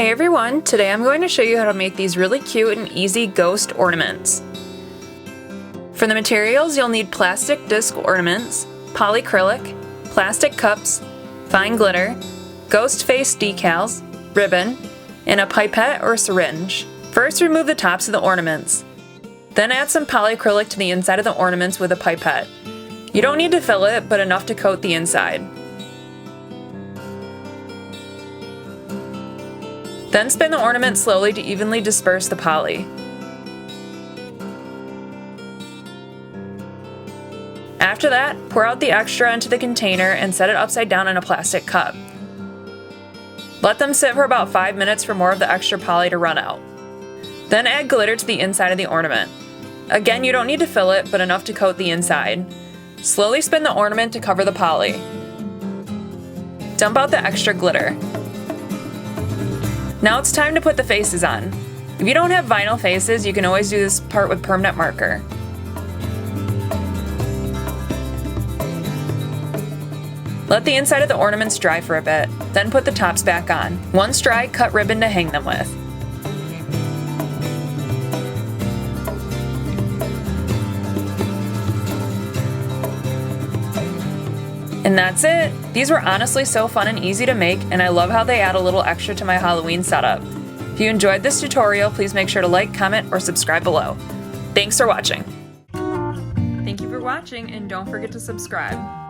Hey everyone, today I'm going to show you how to make these really cute and easy ghost ornaments. For the materials, you'll need plastic disc ornaments, polyacrylic, plastic cups, fine glitter, ghost face decals, ribbon, and a pipette or syringe. First, remove the tops of the ornaments. Then add some polyacrylic to the inside of the ornaments with a pipette. You don't need to fill it, but enough to coat the inside. Then spin the ornament slowly to evenly disperse the poly. After that, pour out the extra into the container and set it upside down in a plastic cup. Let them sit for about 5 minutes for more of the extra poly to run out. Then add glitter to the inside of the ornament. Again, you don't need to fill it, but enough to coat the inside. Slowly spin the ornament to cover the poly. Dump out the extra glitter. Now it's time to put the faces on. If you don't have vinyl faces, you can always do this part with permanent marker. Let the inside of the ornaments dry for a bit, then put the tops back on. Once dry, cut ribbon to hang them with. And that's it! These were honestly so fun and easy to make, and I love how they add a little extra to my Halloween setup. If you enjoyed this tutorial, please make sure to like, comment, or subscribe below. Thanks for watching! Thank you for watching, and don't forget to subscribe.